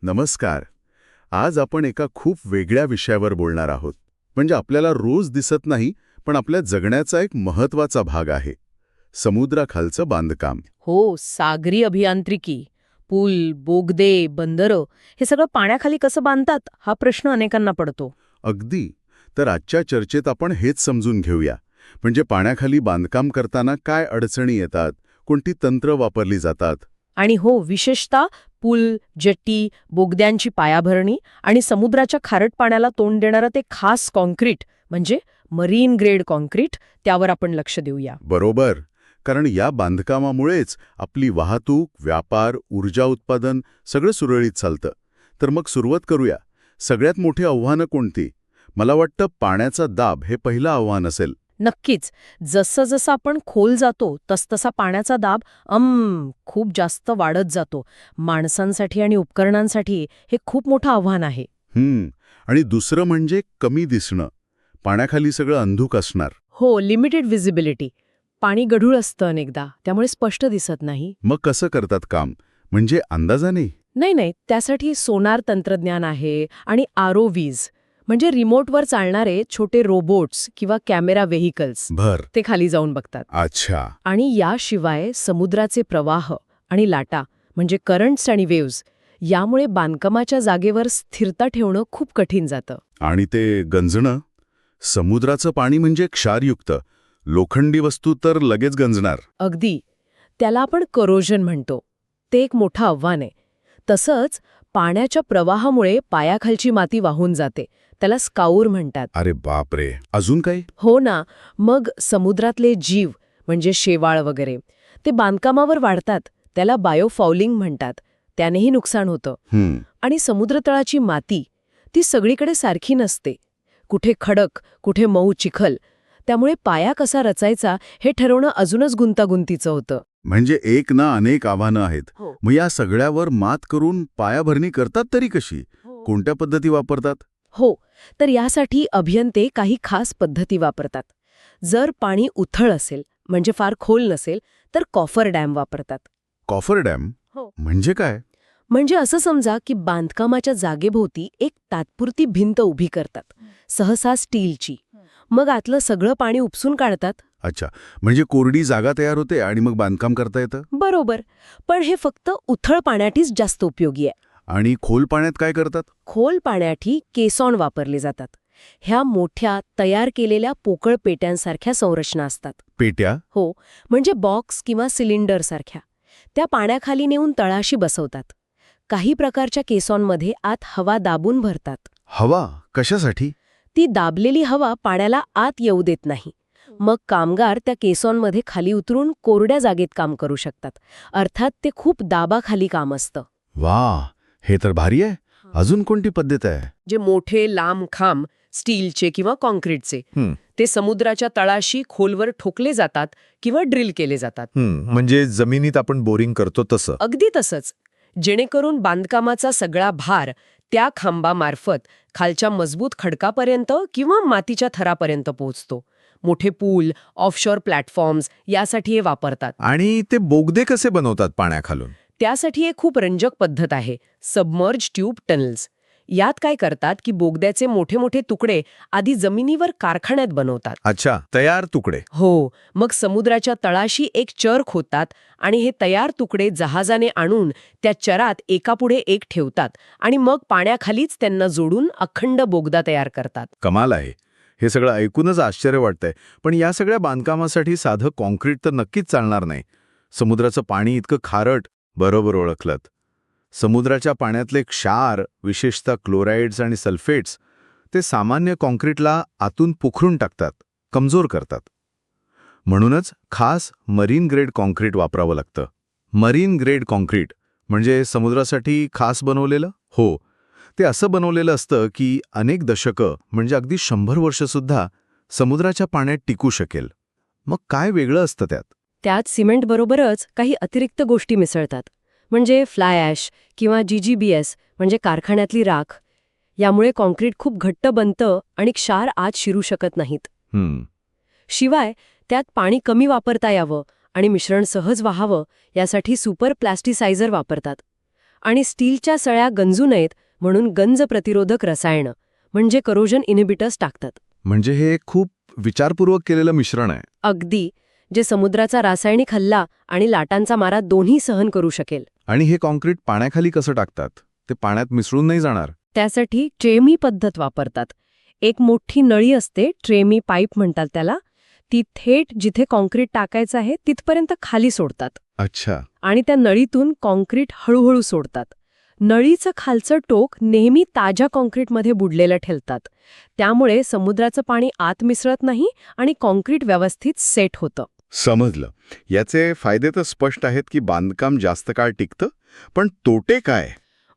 नमस्कार. आज आपण एका खूप वेगळ्या विषयावर बोलणार आहोत. म्हणजे आपल्याला रोज दिसत नाही, पण आपल्या जगण्याचा एक महत्वाचा भाग आहे. समुद्राखालचं बांधकाम. हो, सागरी अभियांत्रिकी. पूल, बोगदे, बंदरं हे सगळं पाण्याखाली कसं बांधतात हा प्रश्न अनेकांना पडतो. अगदी. तर आजच्या चर्चेत आपण हेच समजून घेऊया. म्हणजे पाण्याखाली बांधकाम करताना काय अडचणी येतात, कोणती तंत्र वापरली जातात. आणि हो, विशेषतः पूल, जेट्टी, बोगद्यांची पायाभरणी आणि समुद्राच्या खारट पाण्याला तोंड देणारं ते खास कॉन्क्रीट म्हणजे मरीन ग्रेड कॉन्क्रीट, त्यावर आपण लक्ष देऊया. बरोबर. कारण या बांधकामामुळेच आपली वाहतूक, व्यापार, ऊर्जा उत्पादन सगळं सुरळीत चालतं. तर मग सुरुवात करूया. सगळ्यात मोठी आव्हानं कोणती? मला वाटतं पाण्याचा दाब हे पहिलं आव्हान असेल. नक्कीच. जसं जसं आपण खोल जातो तसतसा पाण्याचा दाब खूप जास्त वाढत जातो. माणसांसाठी आणि उपकरणांसाठी हे खूप मोठं आव्हान आहे. आणि दुसरं म्हणजे कमी दिसणं. पाण्याखाली सगळं अंधुक असणार. हो, लिमिटेड व्हिजिबिलिटी. पाणी गढूळ असतं अनेकदा, त्यामुळे स्पष्ट दिसत नाही. मग कसं करतात काम? म्हणजे अंदाजाने? नाही, त्यासाठी सोनार तंत्रज्ञान आहे आणि ROVs म्हणजे रिमोटवर चालणारे छोटे रोबोट्स किंवा कॅमेरा व्हेइकल्स भर. ते खाली जाऊन बघतात. अच्छा. आणि याशिवाय समुद्राचे प्रवाह आणि लाटा म्हणजे करंट्स आणि वेव्ज यामुळे बांधकामाच्या जागेवर स्थिरता ठेवणं खूप कठीण जातं. आणि ते गंजणं? समुद्राचं पाणी म्हणजे क्षारयुक्त. लोखंडी वस्तू तर लगेच गंजणार. अगदी. त्याला आपण करोजन म्हणतो. ते एक मोठं आव्हान आहे. तसंच पाण्याच्या प्रवाहामुळे पायाखालची माती वाहून जाते. त्याला स्काऊर म्हणतात. अरे बापरे. अजून काही? हो ना. मग समुद्रातले जीव म्हणजे शेवाळ वगैरे ते बांधकामावर वाढतात. त्याला बायोफाउलिंग म्हणतात. त्यानेही नुकसान होतं. आणि समुद्रतळाची माती ती सगळीकडे सारखी नसते. कुठे खडक, कुठे मऊ चिखल. त्यामुळे पाया कसा रचायचा हे ठरवणं अजूनच गुंतागुंतीचं होतं. म्हणजे एक ना अनेक आव्हानं आहेत. हो. मग या सगळ्यावर मात करून पायाभरणी करतात तरी कशी? कोणत्या पद्धती वापरतात? हो, तर यासाठी अभियंते काही खास पद्धती वापरतात. जर पाणी उथळ असेल म्हणजे फार खोल नसेल तर कॉफर डॅम वापरतात. Coffer dam? हो. म्हणजे काय? म्हणजे असं समजा की बांधकामाच्या जागेभोवती एक तात्पुरती भिंत उभी करतात, सहसा स्टीलची. मग आतलं सगळं पाणी उपसून काढतात. अच्छा. म्हणजे कोरडी जागा तयार होते आणि मग बांधकाम करता येतं? बरोबर. पण हे फक्त उथळ पाण्याठीच जास्त उपयोगी आहे. आणि खोल पाण्यात काय करतात? खोल पाण्याठी केसॉन वापरले जातात. ह्या मोठ्या तयार केलेल्या पोकळ पेट्यांसारख्या संरचना असतात. पेट्या? हो, म्हणजे बॉक्स किंवा सिलेंडरसारख्या. त्या पाण्याखाली नेऊन तळाशी बसवतात. काही प्रकारच्या केसॉनमध्ये आत हवा दाबून भरतात. हवा? कशासाठी? ती दाबलेली हवा पाण्याला आत येऊ देत नाही. मग कामगार त्या केसॉनमध्ये खाली उतरून कोरड्या जागेत काम करू शकतात. अर्थात ते खूप दाबाखाली काम असतं. वा, हे तर भारी आहे. अजून कोणती पद्धत आहे? जे मोठे लांब खांब स्टीलचे किंवा कॉन्क्रीटचे ते समुद्राच्या तळाशी खोलवर ठोकले जातात किंवा ड्रिल केले जातात. म्हणजे जमिनीत आपण बोरिंग करतो तसं. अगदी तसंच. जेणेकरून बांधकामाचा सगळा भार त्या खांबामार्फत खालच्या मजबूत खडकापर्यंत किंवा मातीच्या थरापर्यंत पोहोचतो. मोठे पूल, ऑफशोर प्लॅटफॉर्म्स यासाठी हे वापरतात. आणि ते बोगदे कसे बनवतात पाण्याखालून? त्यासाठी एक खूप रंजक पद्धत आहे, सबमर्ज ट्यूब टनल्स. यात काय करतात की बोगद्याचे मोठे मोठे तुकडे आधी जमिनीवर कारखान्यात बनवतात. अच्छा, तयार तुकडे. हो, मग समुद्राच्या तळाशी एक चर खोदतात आणि हे तयार तुकडे जहाजाने आणून त्या चरात एकापुढे एक ठेवतात आणि मग पाण्याखालीच त्यांना जोडून अखंड बोगदा तयार करतात. कमाल आहे. हे सगळं ऐकूनच आश्चर्य वाटतंय. पण या सगळ्या बांधकामासाठी साधं कॉन्क्रीट तर नक्कीच चालणार नाही. समुद्राचं पाणी इतकं खारट. बरोबर ओळखलत. समुद्राच्या पाण्यातले क्षार, विशेषतः क्लोराइड्स आणि सल्फेट्स, ते सामान्य कॉन्क्रीटला आतून पोखरून टाकतात, कमजोर करतात. म्हणूनच खास मरीन ग्रेड कॉन्क्रीट वापरावं लागतं. मरीन ग्रेड कॉन्क्रीट म्हणजे समुद्रासाठी खास बनवलेलं? हो, ते असं बनवलेलं असतं की अनेक दशकं म्हणजे अगदी 100 वर्षसुद्धा समुद्राच्या पाण्यात टिकू शकेल. मग काय वेगळं असतं त्यात? त्यात सिमेंटबरोबरच काही अतिरिक्त गोष्टी मिसळतात. म्हणजे फ्लाय ॲश किंवा GGBS म्हणजे कारखान्यातली राख. यामुळे कॉन्क्रीट खूप घट्ट बनतं आणि क्षार आत शिरू शकत नाहीत. शिवाय त्यात पाणी कमी वापरता यावं आणि मिश्रण सहज व्हावं यासाठी सुपर प्लास्टिसायझर वापरतात. आणि स्टीलच्या सळ्या गंजू नयेत म्हणून गंज प्रतिरोधक रसायनं म्हणजे करोजन इनिबिटर्स टाकतात. म्हणजे हे खूप विचारपूर्वक केलेलं मिश्रण आहे. अगदी, जे समुद्राचा रासायनिक हल्ला आणि लाटांचा मारा दोन्ही सहन करू शकेल. आणि हे कॉन्क्रीट पाण्याखाली कसं टाकतात? ते पाण्यात मिसळून नाही जाणार. त्यासाठी ट्रेमी पद्धत वापरतात. एक मोठी नळी असते, ट्रेमी पाईप म्हणतात त्याला. ती थेट जिथे कॉन्क्रीट टाकायचं आहे तिथपर्यंत खाली सोडतात अच्छा. आणि त्या नळीतून कॉन्क्रीट हळूहळू सोडतात. नळीचं खालचं टोक नेहमी ताज्या कॉन्क्रीटमध्ये बुडलेलं ठेवतात. त्यामुळे समुद्राचं पाणी आत मिसळत नाही आणि कॉन्क्रीट व्यवस्थित सेट होतं. समजलं. याचे फायदे तर स्पष्ट आहेत की बांधकाम जास्त काळ टिकतं, पण तोटे काय?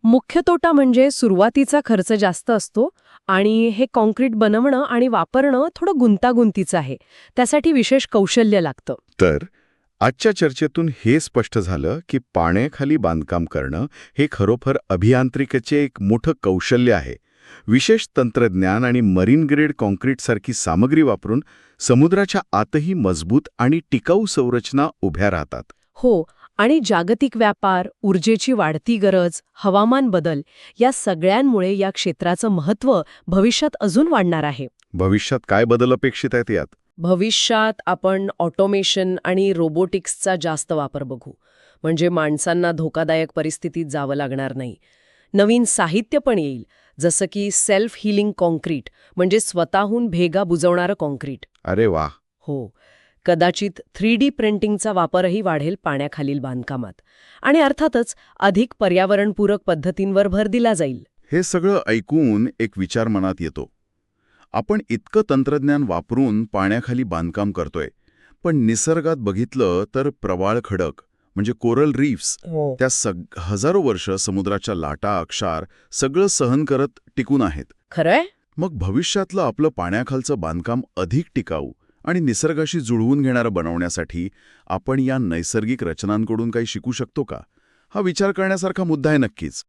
मुख्य तोटा म्हणजे सुरुवातीचा खर्च जास्त असतो आणि हे कॉन्क्रीट बनवणं आणि वापरणं थोडं गुंतागुंतीचं आहे. त्यासाठी विशेष कौशल्य लागतं. तर आजच्या चर्चेतून हे स्पष्ट झालं की पाण्याखाली बांधकाम करणं हे खरोखर अभियांत्रिकीचे एक मोठं कौशल्य आहे. विशेष तंत्रज्ञान आणि मरीन ग्रेड कॉन्क्रीटसारखी सामग्री वापरून समुद्राच्या आतही मजबूत आणि टिकाऊ संरचना उभ्या राहतात. हो, आणि जागतिक व्यापार, ऊर्जेची वाढती गरज, हवामान बदल या सगळ्यांमुळे या क्षेत्राचं महत्त्व भविष्यात अजून वाढणार आहे. भविष्यात काय बदल अपेक्षित आहेत यात? भविष्यात आपण ऑटोमेशन आणि रोबोटिक्सचा जास्त वापर बघू. म्हणजे माणसांना धोकादायक परिस्थितीत जावं लागणार नाही. नवीन साहित्य पण येईल, जसं की सेल्फ हिलिंग कॉन्क्रीट म्हणजे स्वतःहून भेगा बुजवणारं कॉन्क्रीट. अरे वा. हो, कदाचित 3D प्रिंटिंगचा वापरही वाढेल पाण्याखालील बांधकामात. आणि अर्थातच अधिक पर्यावरणपूरक पद्धतींवर भर दिला जाईल. हे सगळं ऐकून एक विचार मनात येतो. आपण इतकं तंत्रज्ञान वापरून पाण्याखाली बांधकाम करतोय, पण निसर्गात बघितलं तर प्रवाळ खडक म्हणजे कोरल रीफ्स त्या हजारो वर्ष समुद्राच्या लाटा, अक्षार सगळं सहन करत टिकून आहेत. खरंय? मग भविष्यातलं आपलं पाण्याखालचं बांधकाम अधिक टिकाऊ आणि निसर्गाशी जुळवून घेणारं बनवण्यासाठी आपण या नैसर्गिक रचनांकडून काही शिकू शकतो का? हा विचार करण्यासारखा मुद्दा आहे नक्कीच.